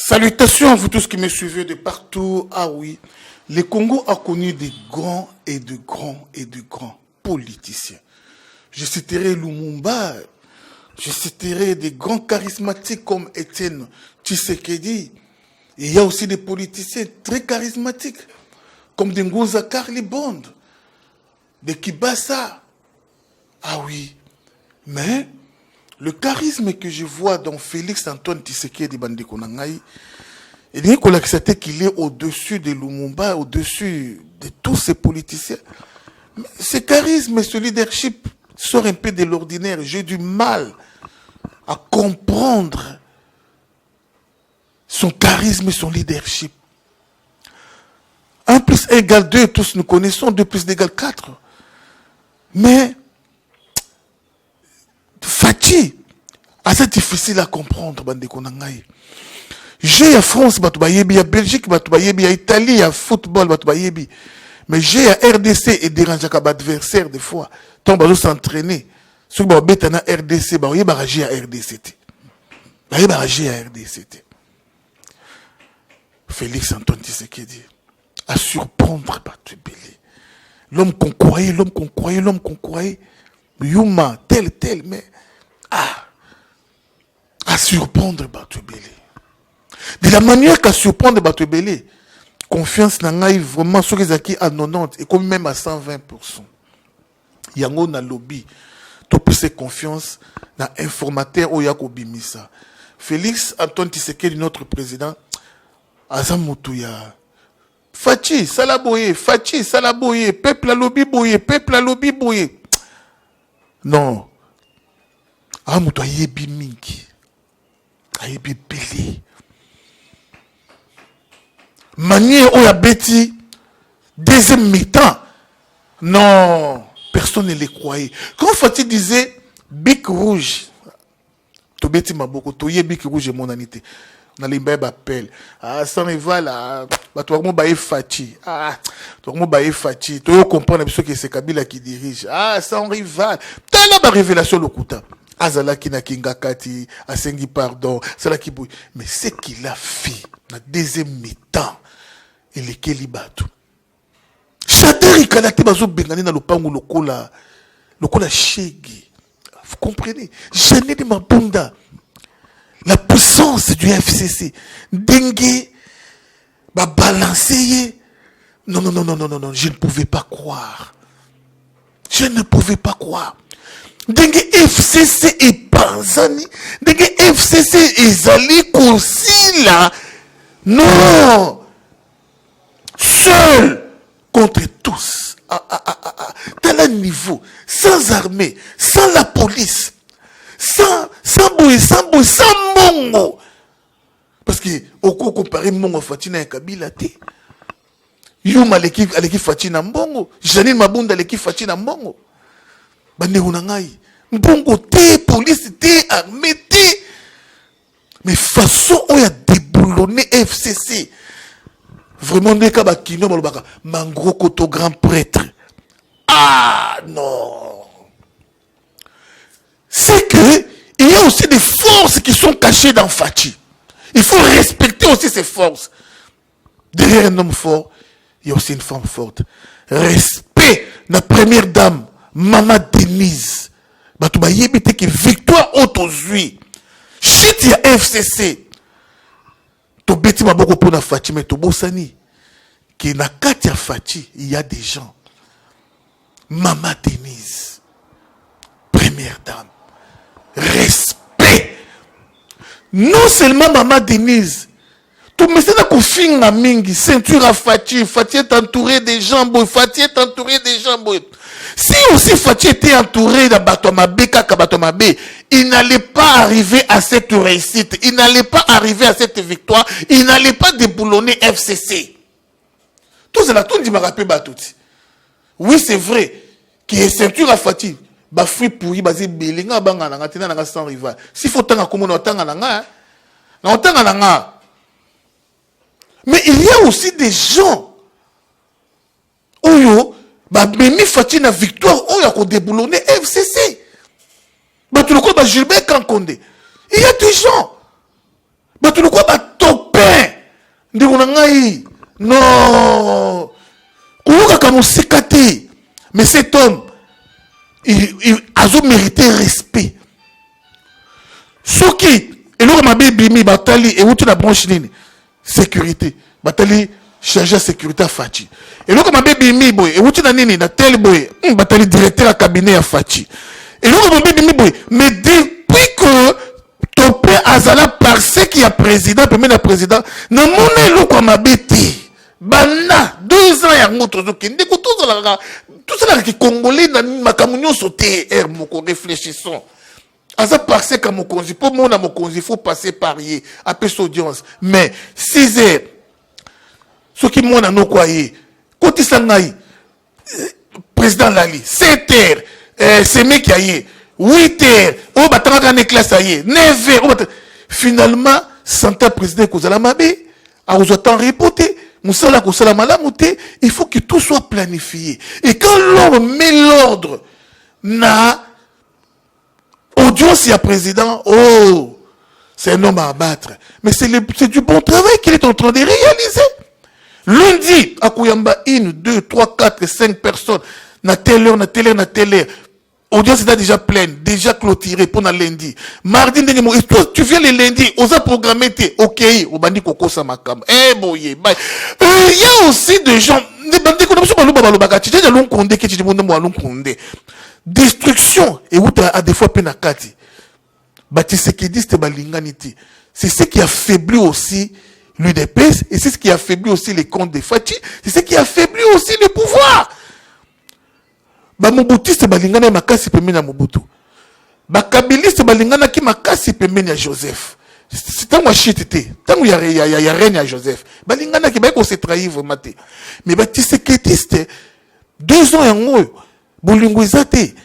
Salutations à vous tous qui me suivez de partout. Ah oui, le Congo a connu des grands et de grands politiciens. Je citerai Lumumba, je citerai des grands charismatiques comme Étienne Tshisekedi. Et il y a aussi des politiciens très charismatiques comme des Ngoza Carly Bond, des Kibasa. Ah oui, mais le charisme que je vois dans Félix Antoine Tshisekedi Bandeko Nangai, il dit qu'il est au-dessus de Lumumba, au-dessus de tous ces politiciens. Mais ce charisme et ce leadership sort un peu de l'ordinaire. J'ai du mal à comprendre son charisme et son leadership. 1 + 1 = 2, tous nous connaissons, 2 + 2 = 4. Mais Fachi, c'est difficile à comprendre, Bandeko Nangai. J'ai à France, à Belgique, à Italie, à football, mais j'ai à RDC et dérange à adversaire des fois. Tant que s'entraîner, ceux qui ont à RDC, ils ont à RDCT. Ils ont à RDCT. Félix Antoine Tshisekedi à surprendre Batubeli. L'homme qu'on croyait, Yuma, tel, mais à surprendre Batubeli. De la manière qu'à surprendre Batubeli, confiance n'a vraiment sur les acquis à 90 et comme même à 120%. Yango na lobby, tout plus confiance dans informateur ou yako bimisa. Félix Antoine Tshisekedi, notre président, Azamoutuya. Fachi, Salaboye, peuple à lobby boye. Non. Amoutou ayebi mingi. Ayebi belé. Manière où y a Betty, deuxième mi-temps. Non, personne ne les croyait. Quand Fatih disait Bic Rouge, to Betty Maboko, to ye Bic Rouge et mon anité. On a les mêmes appels. Sans rival, tu vas me Fatih. Tu vas me Fatih. Tu vas comprendre que c'est Kabila qui dirige. Sans rival. Tu as la révélation le Kouta. Azala qui n'a kinga kati, asengi pardon, c'est là qui bouille. Mais ce qu'il a fait, la deuxième mi-temps, il est Kelibatu. Chadari Kanate Bazo Bengani na lopangu lokola Shegi. Vous comprenez? Jeanne de Mabunda. La puissance du FCC. Dengue, balancer. Non, je ne pouvais pas croire. Dengue FCC et Panzani. Dengue FCC et Zali Koursila. Non. Seul contre tous. Dans le niveau, sans armée, sans la police. Sans Mongo. Parce que, au coup, comparer Mongo Fatina et Kabila, Yuma aleki Fatina Mbongo. Janine Mabunda aleki Fatina Mbongo. Bande Unangai. Mbongo te, police te, armée te. Mais façon, on a déboulonné FCC. Vraiment, des cas, Mangro Koto, grand prêtre. Non. C'est que il y a aussi des forces qui sont cachées dans Fachi. Il faut respecter aussi ces forces. Derrière un homme fort, il y a aussi une femme forte. Respect la première dame, Maman Denise. Batouba yebite qui victoire autour-lui. Chit ya FCC. To beti maboko pour na Fachi, mais to bosani. Qui na katia Fachi, il y a des gens. Maman Denise. Première dame. Respect. Non seulement Maman Denise. Tout mais c'est la finga mingi. Ceinture à Fachi. Fachi est entouré des jambes. Si aussi Fachi était entouré de Batomabé, il n'allait pas arriver à cette réussite. Il n'allait pas arriver à cette victoire. Il n'allait pas déboulonner FCC. Tout cela, tout dit me rappelle Batouti. Oui, c'est vrai. Qui est ceinture à Fachi. Bafui pourri basé belinga banga na tina na sans rival. Si faut tanga comme on tanga na nga. Mais il y a aussi des gens oyo ba memi Fati na victoire oyo ko déboulonner FCC. Ba tu le quoi ba Gilbert Kankonde. Il y a des gens ba tu le quoi ba topé Non. Mais cet homme, il a mérité respect. Soki, et l'autre m'a bimi, batali, et où tu la branche ligne, sécurité, batali, chargé de sécurité à Fachi. Et l'autre m'a bimi, boy, et où tu la nini, na tel boy, batali, directeur à cabinet à Fachi. Et l'autre m'a bimi, boy, mais depuis que ton père Azala parce qu'il y a président, premier président, n'a mon l'autre m'a bêti. Bana, 2 ans, il y a un autre qui tout ça qui congolais dans ma camunion sauté, moko réfléchissons. Asa parce que mon congé, pour moi, mon congé, il faut passer par y, après cette audience. Mais 6 heures, ce qui m'ont à nous croyez, côté Sangaï, président Lali, 7 heures, c'est mec qui a y, 8 heures, oh, bah, 30 ans de classe à y, 9 heures, oh, finalement, Santa président Kozala Mabé, a aux autant reporté. Il faut que tout soit planifié. Et quand l'on met l'ordre, na audience, il y a président, oh, c'est un homme à abattre. Mais c'est du bon travail qu'il est en train de réaliser. Lundi, à Kouyamba, 1, 2, 3, 4, 5 personnes, na telle heure. Audience est déjà pleine, déjà clôturée pour le lundi. Mardi, tu viens le lundi, on a programmé, ok, au bandi koko samakam. Eh, boye, bye. Il y a aussi des gens, destruction, et où à des fois penakati. Batisekediste balinganiti. C'est ce qui affaiblit aussi l'UDPS, et c'est ce qui affaiblit aussi les comptes de Fachi, c'est ce qui affaiblit aussi le pouvoir. Mobutiste balingana makasi pembeni ya Mobutu. Kabiliste balingana ki makasi pembeni ya Joseph. C'est tant chitité, tant ya reine ya Joseph. Balingana ki ko se trahir vraiment. Mais batisekediste 2 ans yango bolingo ezate.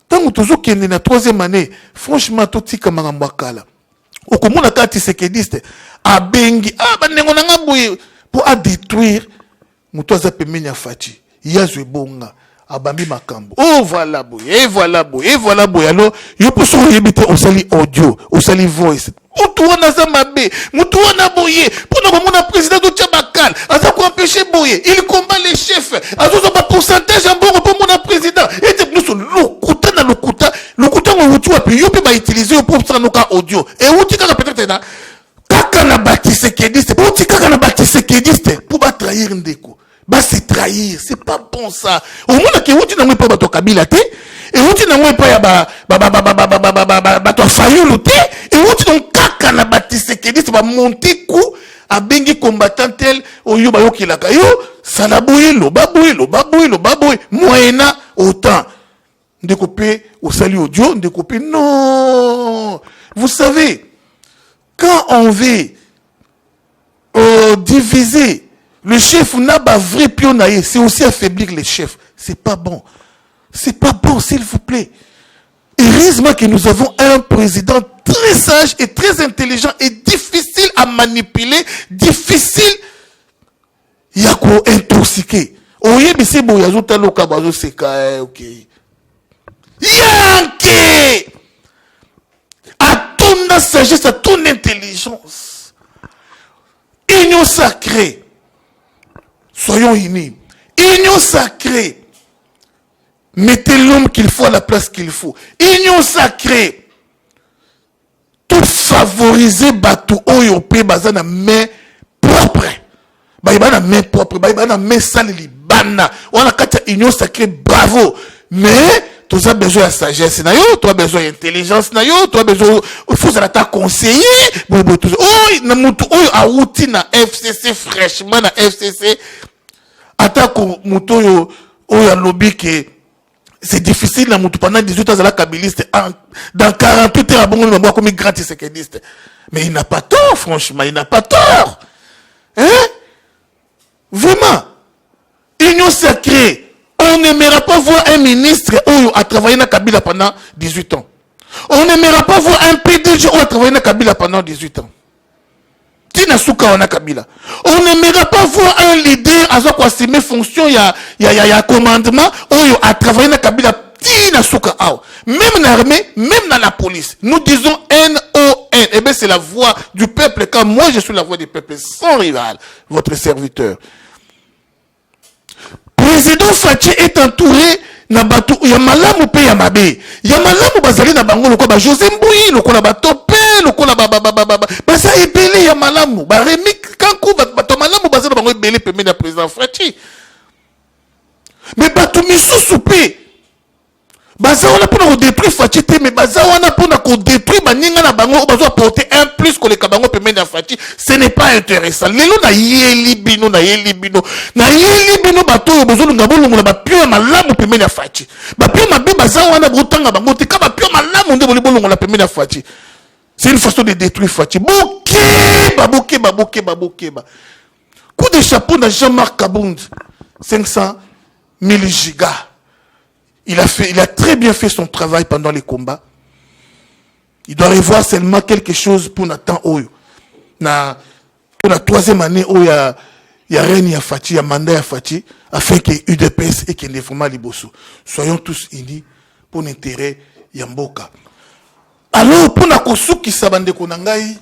Tant toujours kende na 3e année, franchement totika makambo akala. Okomona ka tisekediste abengi banengo na ngaboye pour détruire mutoza pembeni ya Fachi. Yazwe bonga. Abambi makambo. Oh voilà boy, et voilà boy. Alors, il peut se réébiter au sali audio, au sali voice. Mutuana Zamabe, Mutuana Boye, pour nous président de Tchabakal, à ça pour empêcher Boye, il combat les chefs, à ça pas pourcentage en bon pour mon président. Et nous sommes l'okuta on tu puis yo peut utiliser pour ça nos cas audio. Et où tu peut-être là, kaka na bâtisse kediste, pour tu kaka na bâtisse kediste pour pas trahir ndeko. Bah c'est trahir, c'est pas bon ça. Au moins que vous n'avez pas bateau Kabila té, et vous n'avez pas bateau Fayulu té, et vous n'avez kaka na bâtisse kediste va monter coup à bengi combattant tel au yo bayo kilaka yo salaboye lo baboye moyena autant découpé au salut audio découpé non. Vous savez quand on veut diviser le chef n'a pas vrai pionnier, c'est aussi affaiblir les chefs. C'est pas bon. C'est pas bon, s'il vous plaît. Heureusement que nous avons un président très sage et très intelligent et difficile à manipuler, difficile à intoxiquer. Oye, mais c'est bon, il y a tout à l'occasion, c'est ok. Yankee! À ton sagesse, à ton intelligence. Union sacrée. Soyons unis. Union sacrée. Mettez l'homme qu'il faut à la place qu'il faut. Union sacrée. Tout favoriser Batou Oyope Bazana main propre. Baïbana main propre. Baïbana main sale libana. On a quatre union sacrée, bravo. Mais, tu as besoin de sagesse, tu as besoin d'intelligence, tu as besoin, il faut ta conseiller. Oh, a outil na FCC fraîchement na FCC. Attaque muto yo a lobby que c'est difficile na mutu pendant 18 ans à la kabiliste dans 48 heures bon on comme gratis séquediste. Mais il n'a pas tort franchement, il n'a pas tort. Hein? Vraiment. Union sacrée. On n'aimera pas voir un ministre qui a travaillé dans Kabila pendant 18 ans. On n'aimera pas voir un PDG qui a travaillé dans Kabila pendant 18 ans. Tina Souka on a Kabila. On n'aimera pas voir un leader à assumer fonction, il y a commandement, qui a travaillé dans Kabila. Tina Souka. Même dans l'armée, même dans la police. Nous disons NO haine. Eh bien, c'est la voix du peuple, quand moi je suis la voix du peuple, sans rival, votre serviteur. Président Fachi est entouré na bato ya malamu pe ya mabe. Ya malamu bazali na bango loko ba José Mbouyi, loko na bato pe, loko na basa ebele ya malamu. Ba Rémi Kankou bato malamu bazali na bango ebele pembe na président Fachi. Mais bato misusu pe baza wana pona ko détruire Fachi te, mais baza wana pona ko détruire baninga na bango bazo apporter un plus ko le kabango pembe na Fachi. Ce n'est pas intéressant. Lelo na yeli bino bato yo bozo lunga bolungu na ba pio malamu pembe na Fachi. Ba pio mabe baza wana botanga bango te ka ba pio malamu nde bolungu na pembe na Fachi. C'est une façon de détruire Fachi. Bokeba. Coup de chapeau na Jean-Marc Kabound. 500 000 gigas. Il a très bien fait son travail pendant les combats. Il doit revoir seulement quelque chose pour Nathan Oyo. Pour la 3e année, il y a Réni à Fachi, il y a Manda à Fachi, afin que UDPS et que les formats Liboso. Soyons tous unis pour l'intérêt Yamboka. Alors, pour la Kosuki Sabande Konangai,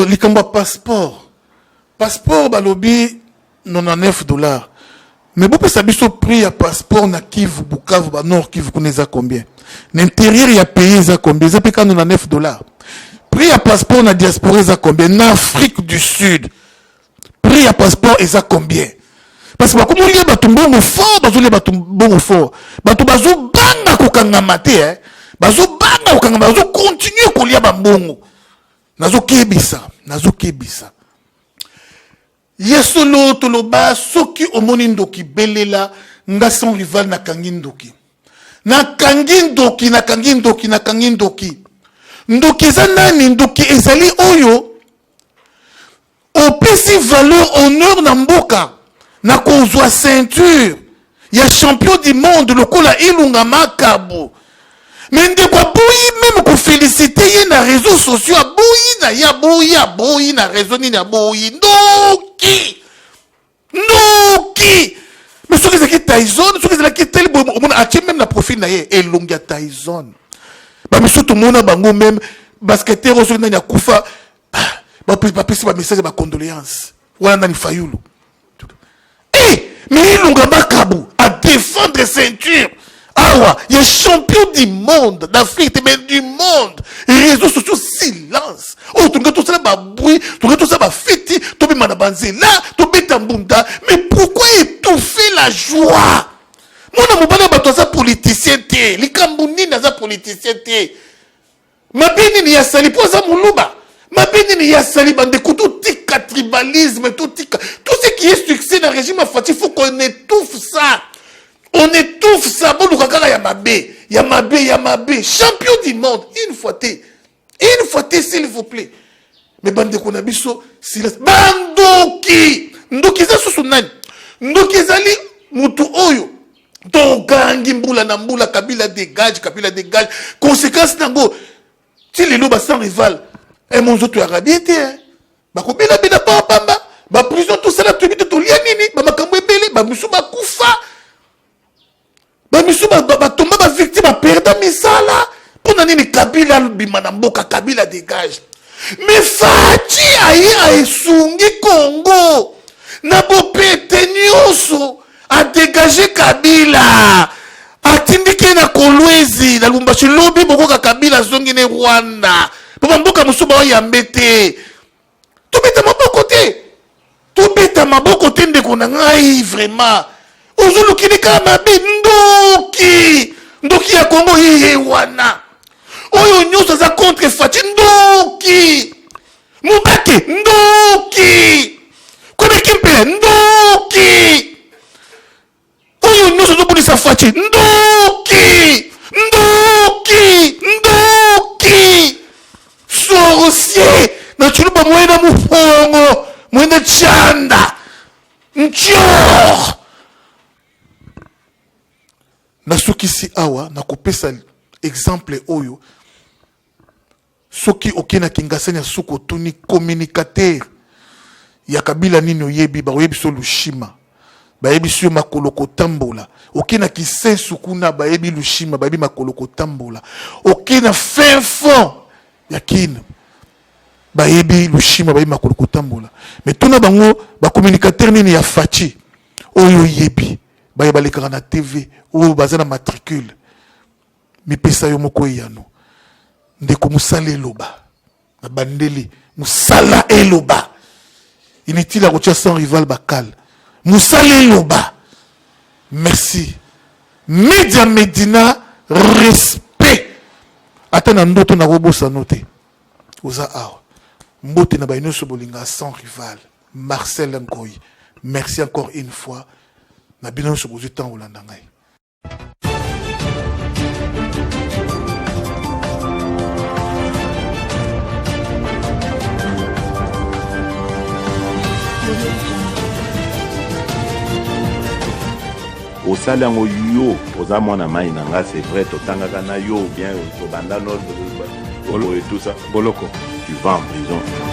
l'Ikamba passeport. Passeport, balobi, $99. Mais beaucoup ça biso prix à passeport na Kivu Bukavu ba Nord Kivu connaît combien. L'intérieur il y a payé ça combien. Ça paye $9. Prix à passeport na diaspora ça combien. En Afrique du Sud. Prix à passeport et ça combien. Parce que comme on y a batumbo fort, batumbo fort. Batu bazo banga kokanga mate bazo banga kokanga bazo continuer kolia bambongo. Nazo kebisa. Yesolo toloba soki omoni ndoki belela nga son rival na kangi ndoki. Na kangi ndoki. Ndoki eza nani ndoki ezali oyo opesi valeur honneur na mboka na kozwa ceinture ya champion du monde lokola Ilunga Makabu. Mais ndeko boyi même ko féliciter ye na réseaux sociaux boyi na réseau ni na boyi ndoki. Mais ce que c'est Tyson, ce que c'est tel on a même la profil na ye Elonga Tyson. Ba monsieur tout monde bango même basketteur au na ya kufa ba pesi ba message ba condoléances. Wana ni Fayulu. Mais Ilunga Makabu à défendre ceinture. Il y a champion du monde, d'Afrique, mais du monde. Les réseaux sociaux, silence. Oh, tu tout ça, bruit, tout ça, fêti, tu mets manabanzé là, tu mets tambunda. Mais pourquoi étouffer la joie? Moi, je ne suis pas politicien, les Kambouni ne sont pas politicien. Ma béni ni yasali, pour ça, moulouba. Ma béni ni yasali, tout tika tribalisme, tout ce qui est succès dans le régime Fati, il faut qu'on étouffe ça. On étouffe ça, bon, Yamabe, champion du monde, une fois, s'il vous plaît. Mais bande konabiso, silence. Ndoki za susunani, ndoki zali mutu oyo, tokangi mbula na mbula, Kabila dégage, conséquence nango, si les loups sans rival, et mon autre arabiété, bakobela bela pamba, ba prison tout ça, la tubite tout lianini, ba makambo ebele, ba musu ba kufa. Tomba ba victime a perdu misala pour nani Kabila bimanamboka Kabila dégage. Mais Fachi a esungi Congo na bopete nyoso a dégagé Kabila atindike na Kolwezi na Lumbashi lobi bokoka Kabila zongi ne Rwanda mboka musuba wa yambete tobeta maboko te ndeko na ngai vraiment. Ozuluki kama ndoki ya Congo yeye wana oyo nyuso za contre Fachi ndoki mubaki ndoki kome kimpe ndoki oyo nyuso zo bulisa Fachi ndoki sorcier na chuluba mwena mufongo mwena chanda nchor. Na soki si awa na kopesa exemple oyo soki okena kingasanya suko tuni communicateur ya Kabila nini oyebi ba oyebi so lushima ba yebi so makolo kotambola okena kisensu kuna ba yebi lushima ba yebi makolo kotambola okena fin fond yakine bayebi lushima bayi makolo kotambola mais tuna bango ba communicateur nini ya fachi oyo yebi baye balekaka na TV oyo baza na matricule mipesa yo moko yano ndeko musala eloba na bandeli musala eloba inutile à routier sans rival bakal musala eloba merci Media Medina respect atana ndoto na robosa note oza awa mbote na baino so bolinga sans rival Marcel Ngoyi merci encore une fois na bino so bozu temps olanda ngai au salango yo oza mwana mai nanga c'est vrai totangaka na yo bien to banda no et tout ça boloko tu vas en prison